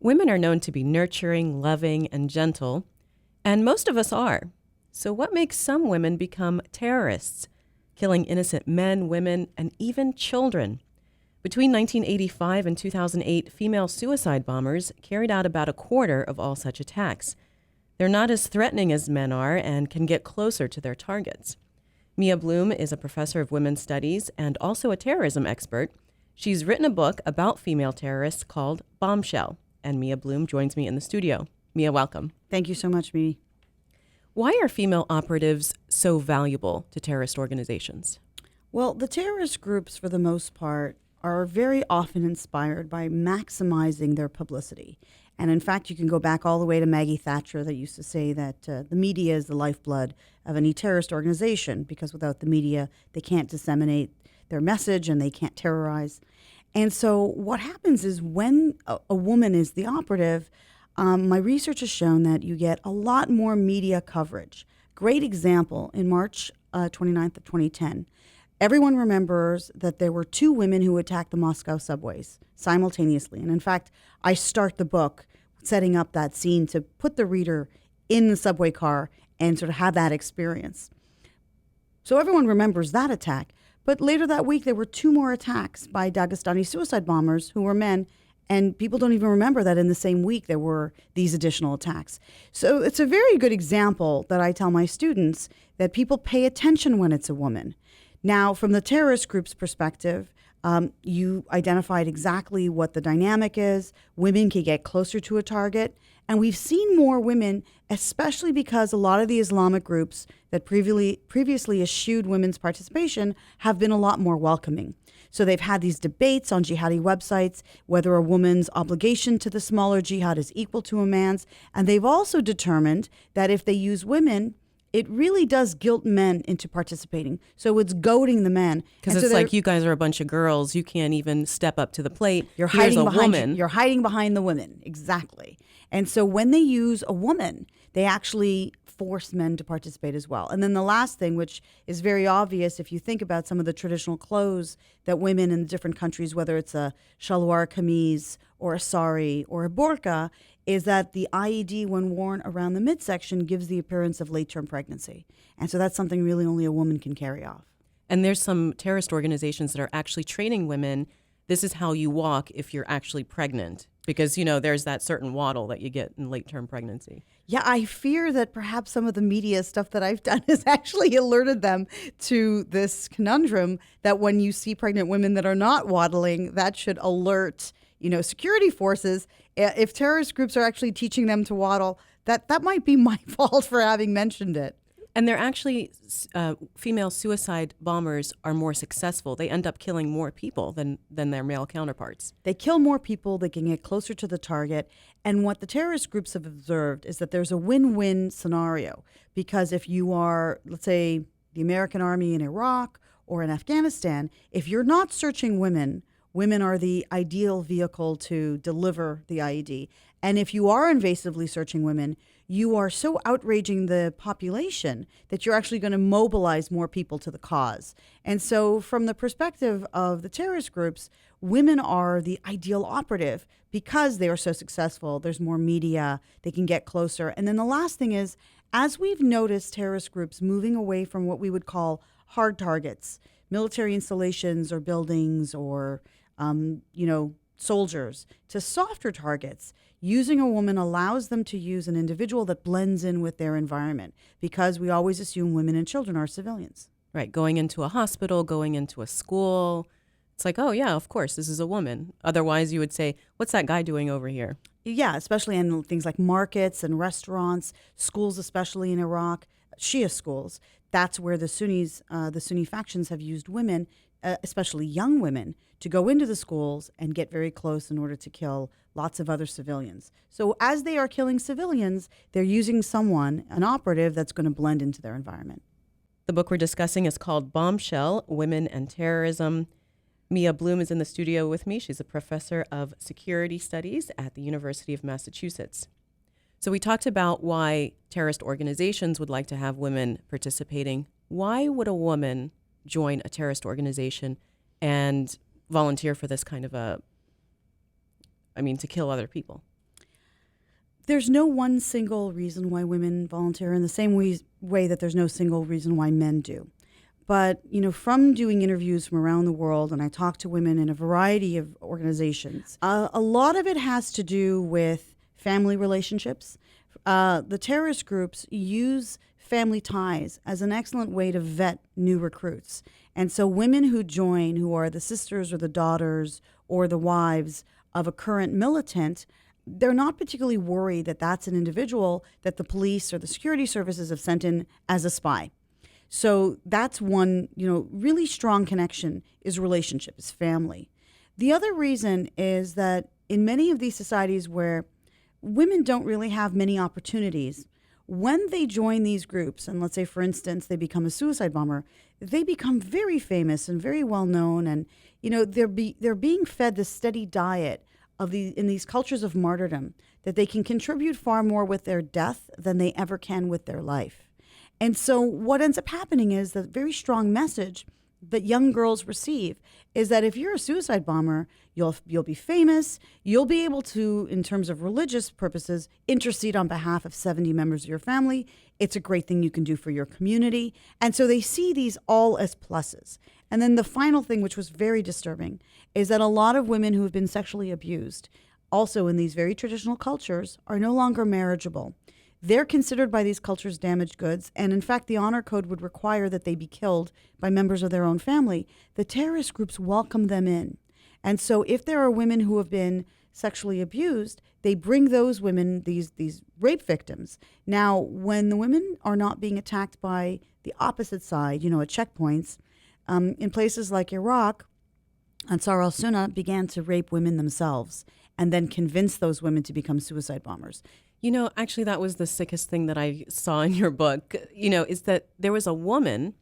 Women are known to be nurturing, loving, and gentle, and most of us are. So what makes some women become terrorists, killing innocent men, women, and even children? Between 1985 and 2008, female suicide bombers carried out about a quarter of all such attacks. They're not as threatening as men are and can get closer to their targets. Mia Bloom is a professor of women's studies and also a terrorism expert. She's written a book about female terrorists called Bombshell, and Mia Bloom joins me in the studio. Mia, welcome. Thank you so much, Mimi. Why are female operatives so valuable to terrorist organizations? Well, the terrorist groups, for the most part, are very often inspired by maximizing their publicity. And in fact, you can go back all the way to Maggie Thatcher that used to say that the media is the lifeblood of any terrorist organization, because without the media, they can't disseminate their message and they can't terrorize. And so what happens is when a woman is the operative, my research has shown that you get a lot more media coverage. Great example, in March 29th of 2010, everyone remembers that there were two women who attacked the Moscow subways simultaneously. And in fact, I start the book setting up that scene to put the reader in the subway car and sort of have that experience. So everyone remembers that attack. But later that week, there were two more attacks by Dagestani suicide bombers who were men, and people don't even remember that in the same week there were these additional attacks. So it's a very good example that I tell my students that people pay attention when it's a woman. Now, from the terrorist group's perspective, you identified exactly what the dynamic is. Women can get closer to a target. And we've seen more women, especially because a lot of the Islamic groups that previously eschewed women's participation have been a lot more welcoming. So they've had these debates on jihadi websites, whether a woman's obligation to the smaller jihad is equal to a man's. And they've also determined that if they use women, it really does guilt men into participating. So it's goading the men. Because it's like, you guys are a bunch of girls. You can't even step up to the plate. You're Here's hiding a woman. You're hiding behind the women. Exactly. And so when they use a woman, they actually force men to participate as well. And then the last thing, which is very obvious if you think about some of the traditional clothes that women in different countries, whether it's a shalwar kameez or a sari or a burqa, is that the IED, when worn around the midsection, gives the appearance of late-term pregnancy. And so that's something really only a woman can carry off. And there's some terrorist organizations that are actually training women. This is how you walk if you're actually pregnant. Because, you know, there's that certain waddle that you get in late-term pregnancy. Yeah, I fear that perhaps some of the media stuff that I've done has actually alerted them to this conundrum that when you see pregnant women that are not waddling, that should alert, security forces. If terrorist groups are actually teaching them to waddle, that might be my fault for having mentioned it. And they're actually, female suicide bombers are more successful. They end up killing more people than their male counterparts. They kill more people, they can get closer to the target. And what the terrorist groups have observed is that there's a win-win scenario. Because if you are, let's say, the American army in Iraq or in Afghanistan, if you're not searching women are the ideal vehicle to deliver the IED. And if you are invasively searching women, you are so outraging the population that you're actually going to mobilize more people to the cause. And so from the perspective of the terrorist groups, women are the ideal operative because they are so successful. There's more media, they can get closer. And then the last thing is, as we've noticed terrorist groups moving away from what we would call hard targets, military installations or buildings or soldiers, to softer targets, using a woman allows them to use an individual that blends in with their environment, because we always assume women and children are civilians. Right, going into a hospital, going into a school. It's like, oh yeah, of course, this is a woman. Otherwise you would say, what's that guy doing over here? Yeah, especially in things like markets and restaurants, schools, especially in Iraq, Shia schools. That's where the Sunni factions have used women, especially young women, to go into the schools and get very close in order to kill lots of other civilians. So as they are killing civilians, they're using someone, an operative, that's going to blend into their environment. The book we're discussing is called Bombshell, Women and Terrorism. Mia Bloom is in the studio with me. She's a professor of security studies at the University of Massachusetts. So we talked about why terrorist organizations would like to have women participating. Why would a woman join a terrorist organization and volunteer for this kind of to kill other people? There's no one single reason why women volunteer in the same way that there's no single reason why men do. But, from doing interviews from around the world, and I talk to women in a variety of organizations, a lot of it has to do with family relationships. The terrorist groups use family ties as an excellent way to vet new recruits. And so women who join, who are the sisters or the daughters or the wives of a current militant, they're not particularly worried that that's an individual that the police or the security services have sent in as a spy. So that's one, really strong connection is relationship, is family. The other reason is that in many of these societies where women don't really have many opportunities, when they join these groups, and let's say, for instance, they become a suicide bomber, they become very famous and very well known, and they're being fed this steady diet in these cultures of martyrdom that they can contribute far more with their death than they ever can with their life. And so what ends up happening is the very strong message that young girls receive is that if you're a suicide bomber, you'll be famous, you'll be able to, in terms of religious purposes, intercede on behalf of 70 members of your family. It's a great thing you can do for your community. And so they see these all as pluses. And then the final thing, which was very disturbing, is that a lot of women who have been sexually abused, also in these very traditional cultures, are no longer marriageable. They're considered by these cultures damaged goods, and in fact, the honor code would require that they be killed by members of their own family. The terrorist groups welcome them in. And so if there are women who have been sexually abused, they bring those women, these rape victims. Now, when the women are not being attacked by the opposite side, at checkpoints, in places like Iraq, Ansar al-Sunnah began to rape women themselves and then convince those women to become suicide bombers. Actually, that was the sickest thing that I saw in your book, is that there was a woman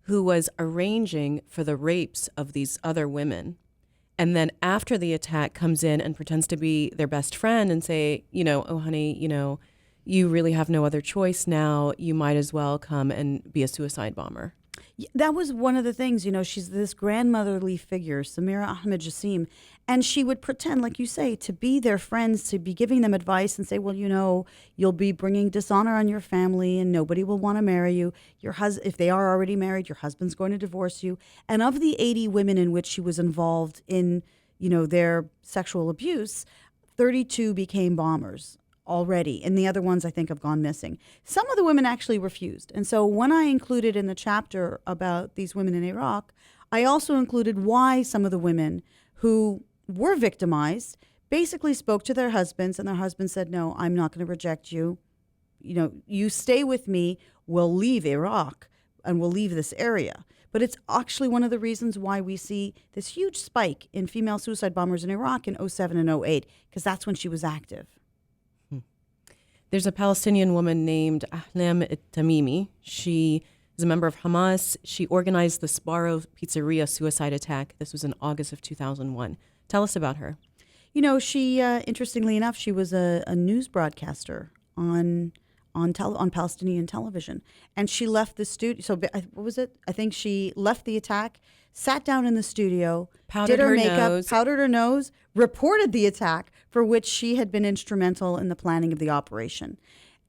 who was arranging for the rapes of these other women. And then after the attack comes in and pretends to be their best friend and say, oh, honey, you really have no other choice now. You might as well come and be a suicide bomber. That was one of the things, she's this grandmotherly figure, Samira Ahmed Jassim, and she would pretend, like you say, to be their friends, to be giving them advice and say, well, you'll be bringing dishonor on your family and nobody will want to marry you. If they are already married, your husband's going to divorce you. And of the 80 women in which she was involved in, their sexual abuse, 32 became bombers already, and the other ones I think have gone missing. Some of the women actually refused. And so when I included in the chapter about these women in Iraq, I also included why some of the women who were victimized basically spoke to their husbands, and their husbands said, no, I'm not going to reject you. You stay with me, we'll leave Iraq and we'll leave this area. But it's actually one of the reasons why we see this huge spike in female suicide bombers in Iraq in 2007 and 2008, because that's when she was active. There's a Palestinian woman named Ahlam Tamimi. She is a member of Hamas. She organized the Sbarro Pizzeria suicide attack. This was in August of 2001. Tell us about her. She, interestingly enough, she was a news broadcaster on Palestinian television. And she left the studio. So what was it? I think she left the attack, sat down in the studio, did her makeup, powdered her nose, reported the attack, for which she had been instrumental in the planning of the operation.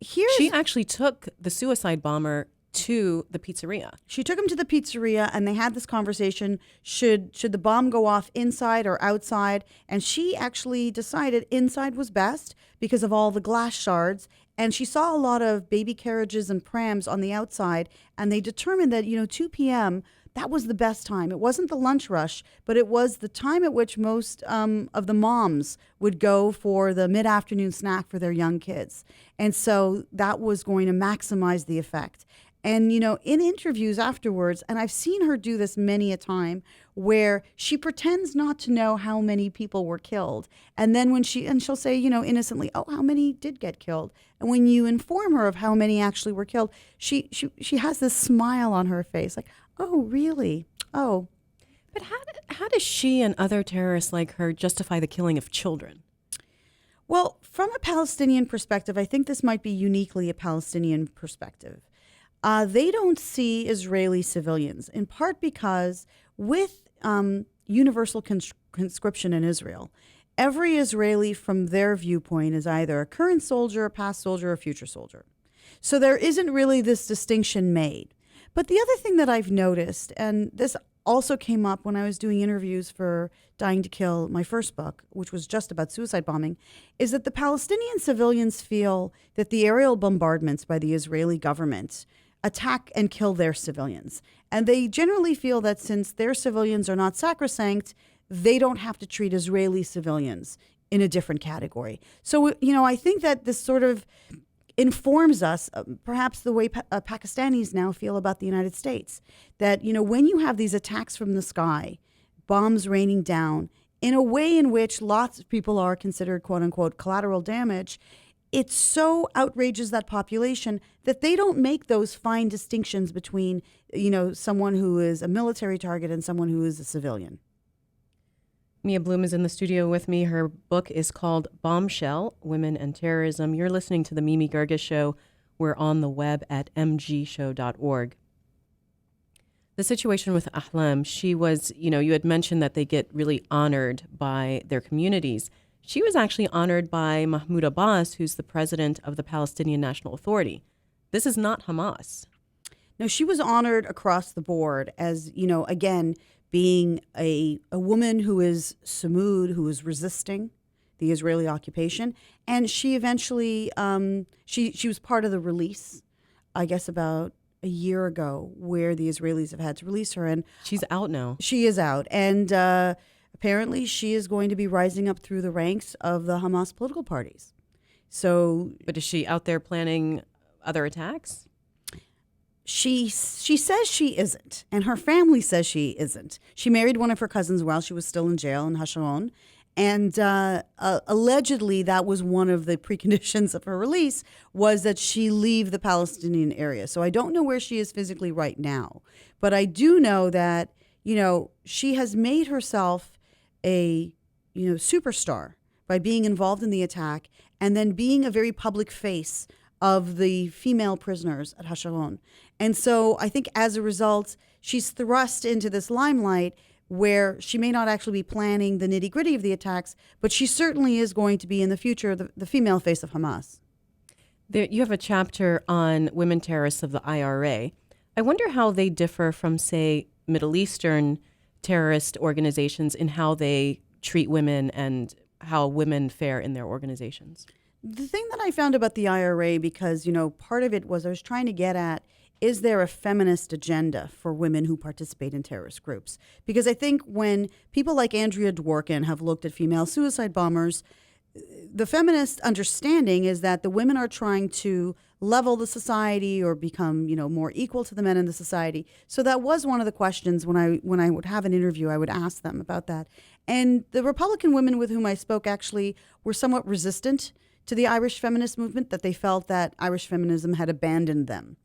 She actually took the suicide bomber to the pizzeria. She took him to the pizzeria, and they had this conversation, should the bomb go off inside or outside? And she actually decided inside was best because of all the glass shards. And she saw a lot of baby carriages and prams on the outside, and they determined that, 2 p.m., that was the best time. It wasn't the lunch rush, but it was the time at which most of the moms would go for the mid-afternoon snack for their young kids. And so that was going to maximize the effect. And, in interviews afterwards, and I've seen her do this many a time, where she pretends not to know how many people were killed. And then she'll say, innocently, oh, how many did get killed? And when you inform her of how many actually were killed, she has this smile on her face, like, oh, really? Oh. But how does she and other terrorists like her justify the killing of children? Well, from a Palestinian perspective, I think this might be uniquely a Palestinian perspective. They don't see Israeli civilians, in part because with universal conscription in Israel, every Israeli from their viewpoint is either a current soldier, a past soldier, or a future soldier. So there isn't really this distinction made. But the other thing that I've noticed, and this also came up when I was doing interviews for Dying to Kill, my first book, which was just about suicide bombing, is that the Palestinian civilians feel that the aerial bombardments by the Israeli government attack and kill their civilians. And they generally feel that since their civilians are not sacrosanct, they don't have to treat Israeli civilians in a different category. So, I think that this sort of informs us, perhaps the way Pakistanis now feel about the United States, that, when you have these attacks from the sky, bombs raining down, in a way in which lots of people are considered, quote unquote, collateral damage, it so outrages that population that they don't make those fine distinctions between, someone who is a military target and someone who is a civilian. Mia Bloom is in the studio with me. Her book is called Bombshell, Women and Terrorism. You're listening to the Mimi Geerges Show. We're on the web at mgshow.org. The situation with Ahlam, she was, you had mentioned that they get really honored by their communities. She was actually honored by Mahmoud Abbas, who's the president of the Palestinian National Authority. This is not Hamas. No, she was honored across the board as, again, being a woman who is Samud, who is resisting the Israeli occupation. And she eventually, she was part of the release, I guess about a year ago, where the Israelis have had to release her. And she's out now. She is out. And apparently she is going to be rising up through the ranks of the Hamas political parties. So, but is she out there planning other attacks? She says she isn't, and her family says she isn't. She married one of her cousins while she was still in jail in Hasharon, and allegedly that was one of the preconditions of her release, was that she leave the Palestinian area. So I don't know where she is physically right now, but I do know that, she has made herself a, superstar by being involved in the attack and then being a very public face of the female prisoners at Hasharon. And so I think as a result, she's thrust into this limelight where she may not actually be planning the nitty-gritty of the attacks, but she certainly is going to be in the future the female face of Hamas. You have a chapter on women terrorists of the IRA. I wonder how they differ from, say, Middle Eastern terrorist organizations in how they treat women and how women fare in their organizations. The thing that I found about the IRA, because, part of it was I was trying to get at, is there a feminist agenda for women who participate in terrorist groups? Because I think when people like Andrea Dworkin have looked at female suicide bombers, the feminist understanding is that the women are trying to level the society or become, more equal to the men in the society. So that was one of the questions when I would have an interview, I would ask them about that. And the Republican women with whom I spoke actually were somewhat resistant to the Irish feminist movement, that they felt that Irish feminism had abandoned them.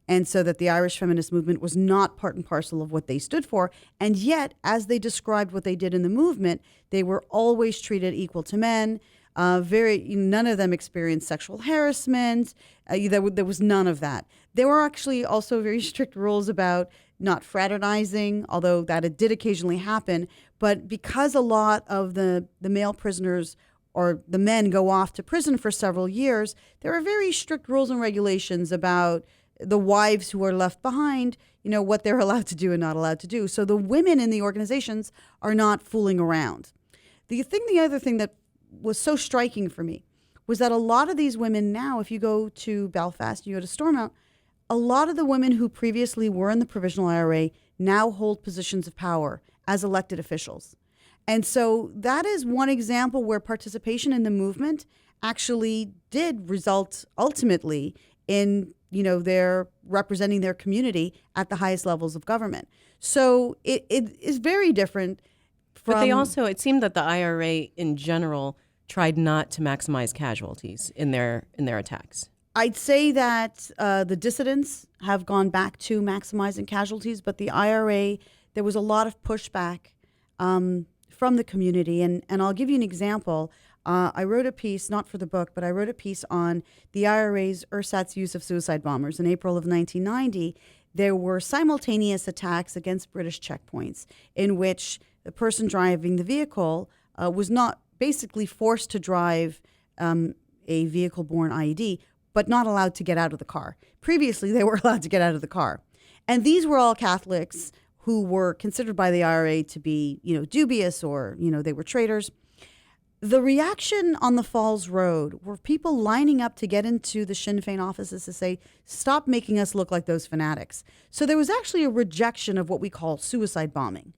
And so that the Irish feminist movement was not part and parcel of what they stood for. And yet, as they described what they did in the movement, they were always treated equal to men. None of them experienced sexual harassment. There was none of that. There were actually also very strict rules about not fraternizing, although that did occasionally happen. But because a lot of the male prisoners or the men go off to prison for several years, there are very strict rules and regulations about the wives who are left behind, what they're allowed to do and not allowed to do. So the women in the organizations are not fooling around. The other thing that was so striking for me was that a lot of these women now, if you go to Belfast, you go to Stormont, a lot of the women who previously were in the Provisional IRA now hold positions of power as elected officials. And so that is one example where participation in the movement actually did result ultimately in, their representing their community at the highest levels of government. So it is very different from... But they also, it seemed that the IRA in general tried not to maximize casualties in their attacks. I'd say that the dissidents have gone back to maximizing casualties, but the IRA, there was a lot of pushback from the community. And I'll give you an example. I wrote a piece, not for the book, but I wrote a piece on the IRA's ersatz use of suicide bombers. In April of 1990, there were simultaneous attacks against British checkpoints in which the person driving the vehicle was not basically forced to drive a vehicle-borne IED, but not allowed to get out of the car. Previously, they were allowed to get out of the car. And these were all Catholics who were considered by the IRA to be, dubious, or, they were traitors. The reaction on the Falls Road were people lining up to get into the Sinn Féin offices to say, stop making us look like those fanatics. So there was actually a rejection of what we call suicide bombing.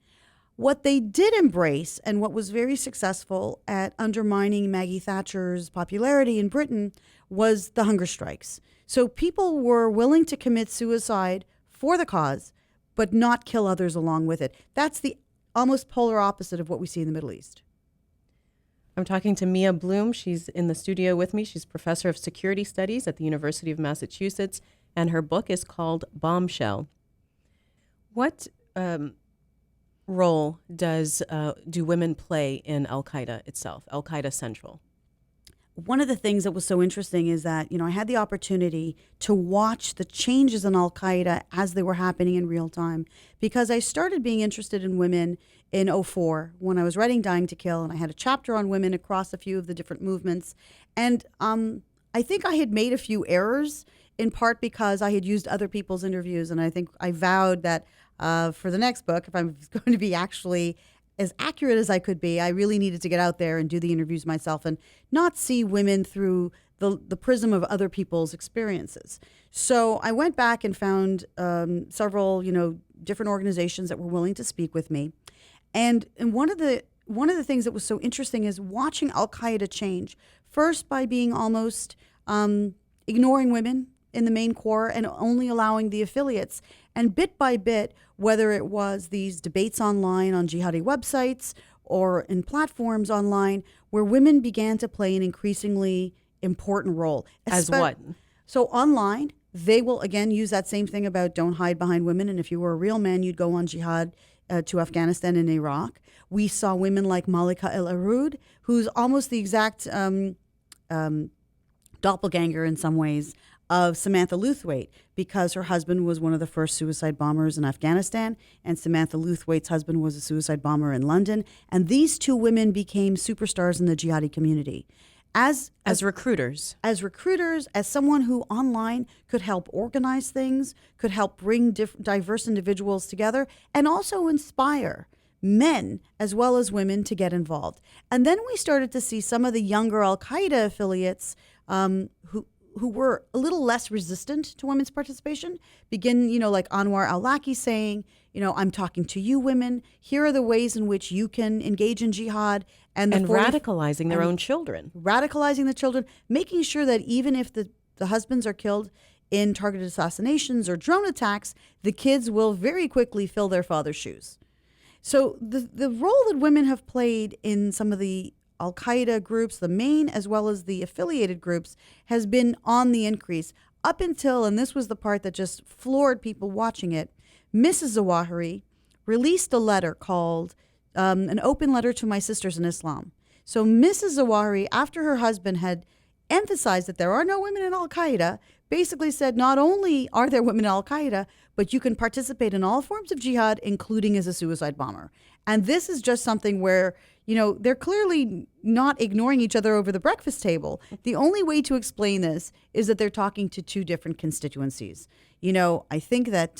What they did embrace, and what was very successful at undermining Maggie Thatcher's popularity in Britain, was the hunger strikes. So people were willing to commit suicide for the cause, but not kill others along with it. That's the almost polar opposite of what we see in the Middle East. I'm talking to Mia Bloom. She's in the studio with me. She's professor of security studies at the University of Massachusetts, and her book is called Bombshell. What role do women play in Al-Qaeda itself, Al-Qaeda Central? One of the things that was so interesting is that, I had the opportunity to watch the changes in Al-Qaeda as they were happening in real time, because I started being interested in women in 2004 when I was writing Dying to Kill, and I had a chapter on women across a few of the different movements. And I think I had made a few errors, in part because I had used other people's interviews, and I think I vowed that for the next book, if I'm going to be actually as accurate as I could be, I really needed to get out there and do the interviews myself and not see women through the prism of other people's experiences. So I went back and found several, different organizations that were willing to speak with me. And one of the things that was so interesting is watching Al-Qaeda change, first by being almost ignoring women in the main core and only allowing the affiliates. And bit by bit, whether it was these debates online on jihadi websites or in platforms online, where women began to play an increasingly important role. As what? So online, they will again use that same thing about don't hide behind women. And if you were a real man, you'd go on jihad to Afghanistan and Iraq. We saw women like Malika El Arud, who's almost the exact doppelganger in some ways of Samantha Lewthwaite, because her husband was one of the first suicide bombers in Afghanistan, and Samantha Lewthwaite's husband was a suicide bomber in London. And these two women became superstars in the jihadi community. As recruiters. As recruiters, as someone who online could help organize things, could help bring diverse individuals together, and also inspire men as well as women to get involved. And then we started to see some of the younger Al-Qaeda affiliates who were a little less resistant to women's participation begin, like Anwar al-Awlaki saying, I'm talking to you women. Here are the ways in which you can engage in jihad. And radicalizing their own children. Radicalizing the children, making sure that even if the husbands are killed in targeted assassinations or drone attacks, the kids will very quickly fill their father's shoes. So the role that women have played in some of the Al-Qaeda groups, the main as well as the affiliated groups, has been on the increase up until, and this was the part that just floored people watching it, Mrs. Zawahiri released a letter called An Open Letter to My Sisters in Islam. So Mrs. Zawahiri, after her husband had emphasized that there are no women in Al-Qaeda, basically said not only are there women in Al-Qaeda, but you can participate in all forms of jihad, including as a suicide bomber. And this is just something where, they're clearly not ignoring each other over the breakfast table. The only way to explain this is that they're talking to two different constituencies. I think that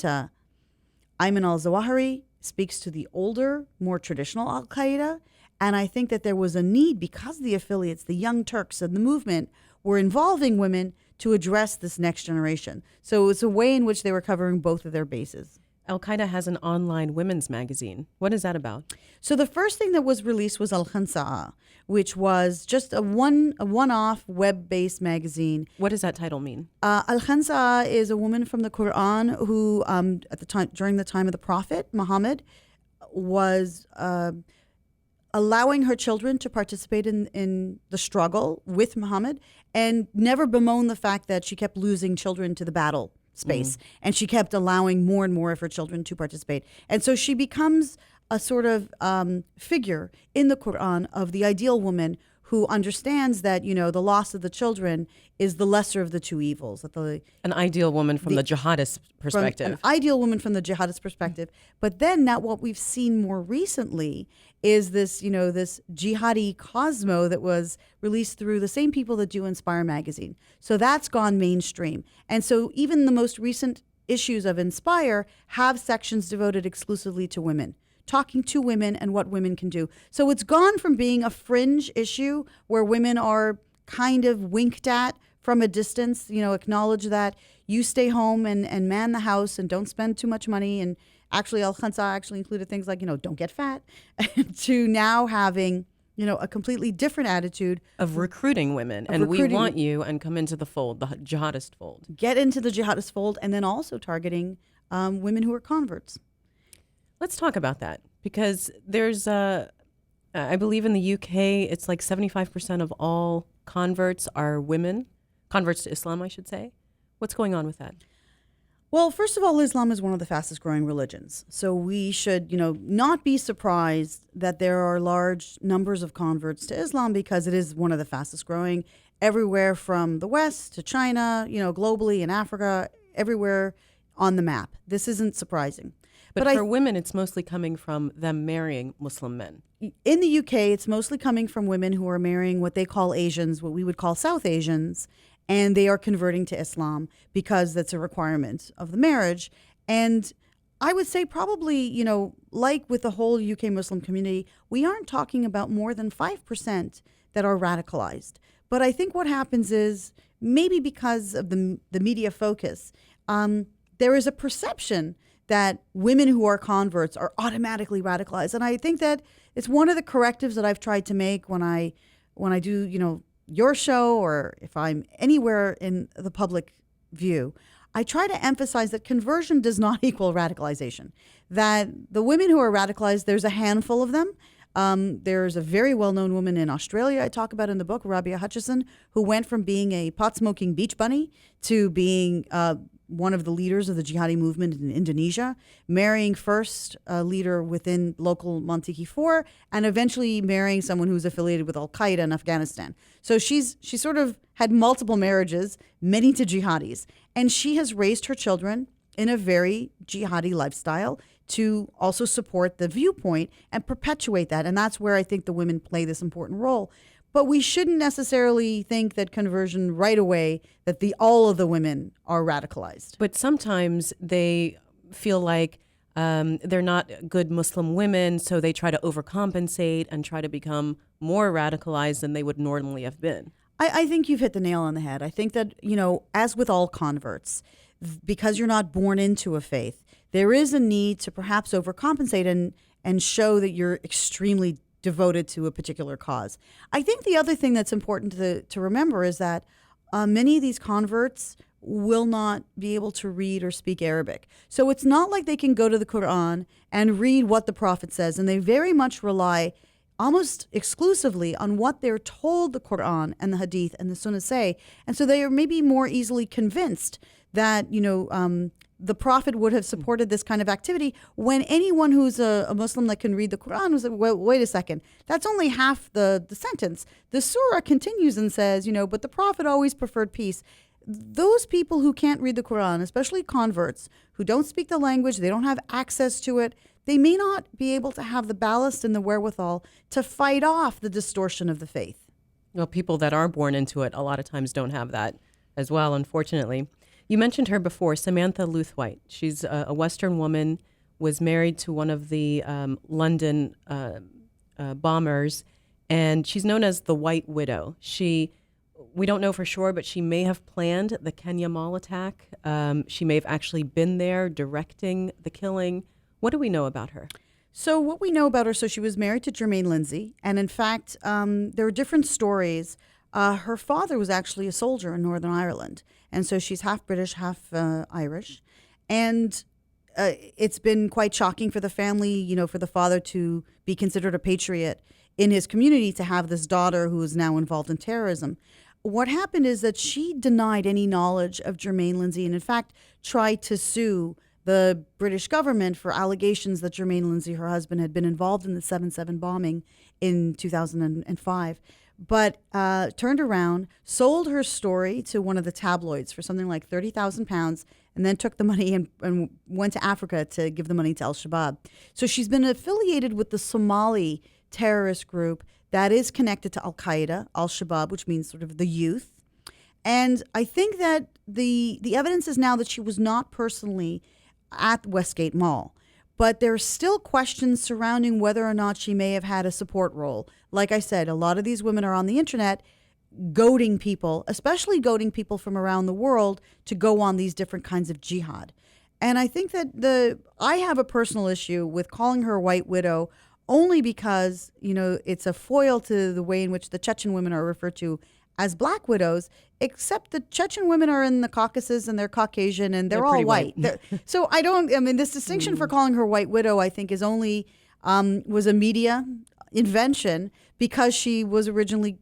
Ayman al-Zawahiri speaks to the older, more traditional Al-Qaeda. And I think that there was a need, because the affiliates, the Young Turks and the movement, were involving women to address this next generation. So it's a way in which they were covering both of their bases. Al-Qaeda has an online women's magazine. What is that about? So the first thing that was released was Al-Khansa'a, which was just a one-off web-based magazine. What does that title mean? Al-Khansa'a is a woman from the Quran who, at the time, during the time of the Prophet Muhammad, was allowing her children to participate in the struggle with Muhammad, and never bemoaned the fact that she kept losing children to the battle space. And she kept allowing more and more of her children to participate. And so she becomes a sort of figure in the Quran of the ideal woman who understands that, the loss of the children is the lesser of the two evils. An ideal woman from the jihadist perspective. An ideal woman from the jihadist perspective. But then what we've seen more recently is this, this jihadi Cosmo that was released through the same people that do Inspire magazine. So that's gone mainstream. And so even the most recent issues of Inspire have sections devoted exclusively to women, talking to women and what women can do. So it's gone from being a fringe issue where women are kind of winked at from a distance, acknowledge that you stay home and man the house and don't spend too much money. And actually, Al-Khansa actually included things like, don't get fat, to now having, a completely different attitude. Of recruiting women. We want you and come into the fold, the jihadist fold. Get into the jihadist fold, and then also targeting women who are converts. Let's talk about that, because there's, I believe in the UK, it's like 75% of all converts are women. Converts to Islam, I should say. What's going on with that? Well, first of all, Islam is one of the fastest growing religions. So we should, not be surprised that there are large numbers of converts to Islam, because it is one of the fastest growing everywhere from the West to China, globally in Africa, everywhere on the map. This isn't surprising. But for women, it's mostly coming from them marrying Muslim men. In the UK, it's mostly coming from women who are marrying what they call Asians, what we would call South Asians, and they are converting to Islam because that's a requirement of the marriage. And I would say probably, like with the whole UK Muslim community, we aren't talking about more than 5% that are radicalized. But I think what happens is, maybe because of the media focus, there is a perception that women who are converts are automatically radicalized. And I think that it's one of the correctives that I've tried to make when I do, your show, or if I'm anywhere in the public view. I try to emphasize that conversion does not equal radicalization. That the women who are radicalized, there's a handful of them. There's a very well-known woman in Australia I talk about in the book, Rabia Hutchison, who went from being a pot-smoking beach bunny to being one of the leaders of the jihadi movement in Indonesia, marrying first a leader within local Montiki 4, and eventually marrying someone who's affiliated with Al-Qaeda in Afghanistan. So she sort of had multiple marriages, many to jihadis, and she has raised her children in a very jihadi lifestyle to also support the viewpoint and perpetuate that. And that's where I think the women play this important role. But we shouldn't necessarily think that conversion right away, that all of the women are radicalized. But sometimes they feel like they're not good Muslim women, so they try to overcompensate and try to become more radicalized than they would normally have been. I think you've hit the nail on the head. I think that, as with all converts, because you're not born into a faith, there is a need to perhaps overcompensate and show that you're extremely devoted to a particular cause. I think the other thing that's important to remember is that many of these converts will not be able to read or speak Arabic. So it's not like they can go to the Quran and read what the Prophet says, and they very much rely almost exclusively on what they're told the Quran and the Hadith and the Sunnah say. And so they are maybe more easily convinced that, the Prophet would have supported this kind of activity, when anyone who's a Muslim that can read the Quran was like, wait a second, that's only half the sentence. The surah continues and says, but the Prophet always preferred peace. Those people who can't read the Quran, especially converts, who don't speak the language, they don't have access to it, they may not be able to have the ballast and the wherewithal to fight off the distortion of the faith. Well, people that are born into it a lot of times don't have that as well, unfortunately. You mentioned her before, Samantha Lewthwaite. She's a Western woman, was married to one of the London bombers, and she's known as the White Widow. We don't know for sure, but she may have planned the Kenya Mall attack. She may have actually been there directing the killing. What do we know about her? So what we know about her, so she was married to Jermaine Lindsay, and in fact, there are different stories. Her father was actually a soldier in Northern Ireland, and so she's half British, half Irish. And it's been quite shocking for the family, for the father to be considered a patriot in his community, to have this daughter who is now involved in terrorism. What happened is that she denied any knowledge of Jermaine Lindsay, and in fact tried to sue the British government for allegations that Jermaine Lindsay, her husband, had been involved in the 7/7 bombing in 2005. But turned around, sold her story to one of the tabloids for something like £30,000, and then took the money and went to Africa to give the money to al-Shabaab. So she's been affiliated with the Somali terrorist group that is connected to Al-Qaeda, al-Shabaab, which means sort of the youth. And I think that the evidence is now that she was not personally at Westgate Mall. But there's still questions surrounding whether or not she may have had a support role. Like I said, a lot of these women are on the internet goading people, especially goading people from around the world to go on these different kinds of jihad. And I think that I have a personal issue with calling her a white widow only because, it's a foil to the way in which the Chechen women are referred to as black widows, except the Chechen women are in the Caucasus and they're Caucasian and they're all white. So this distinction for calling her white widow, I think, is only was a media invention because she was originally,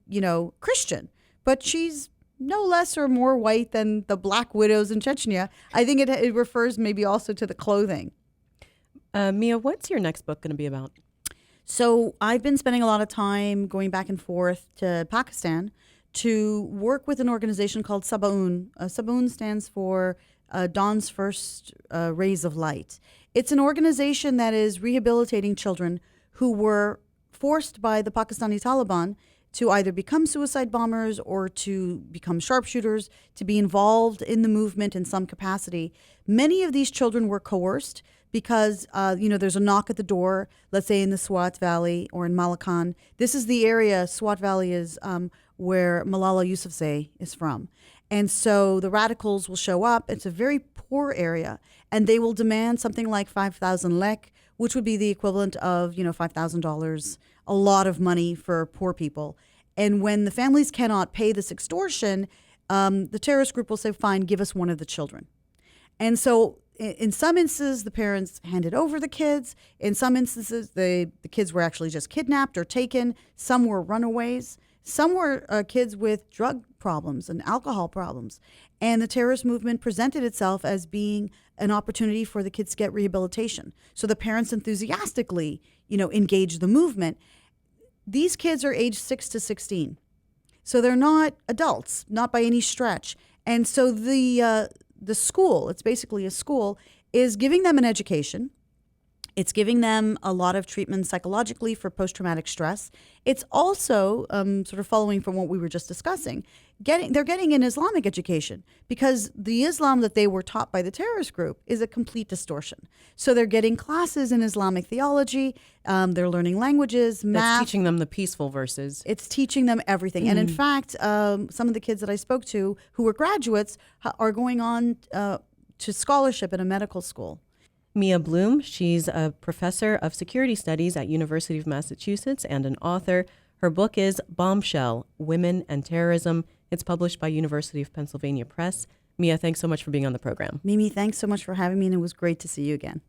Christian. But she's no less or more white than the black widows in Chechnya. I think it refers maybe also to the clothing. Mia, what's your next book going to be about? So I've been spending a lot of time going back and forth to Pakistan to work with an organization called Sabaun. Sabaun stands for Dawn's First Rays of Light. It's an organization that is rehabilitating children who were forced by the Pakistani Taliban to either become suicide bombers or to become sharpshooters, to be involved in the movement in some capacity. Many of these children were coerced because, there's a knock at the door, let's say in the Swat Valley or in Malakand. This is the area, Swat Valley is where Malala Yousafzai is from. And so the radicals will show up. It's a very poor area, and they will demand something like 5,000 lek, which would be the equivalent of, $5,000, a lot of money for poor people. And when the families cannot pay this extortion, the terrorist group will say, fine, give us one of the children. And so in some instances, the parents handed over the kids. In some instances, the kids were actually just kidnapped or taken. Some were runaways. Some were kids with drug problems and alcohol problems. And the terrorist movement presented itself as being an opportunity for the kids to get rehabilitation. So the parents enthusiastically, engaged the movement. These kids are aged 6 to 16. So they're not adults, not by any stretch. And so the school, it's basically a school, is giving them an education. It's giving them a lot of treatment psychologically for post-traumatic stress. It's also sort of following from what we were just discussing. They're getting an Islamic education because the Islam that they were taught by the terrorist group is a complete distortion. So they're getting classes in Islamic theology. They're learning languages, math. That's teaching them the peaceful verses. It's teaching them everything. And in fact, some of the kids that I spoke to who were graduates are going on to scholarship at a medical school. Mia Bloom, she's a professor of security studies at University of Massachusetts and an author. Her book is Bombshell, Women and Terrorism. It's published by University of Pennsylvania Press. Mia, thanks so much for being on the program. Mimi, thanks so much for having me, and it was great to see you again.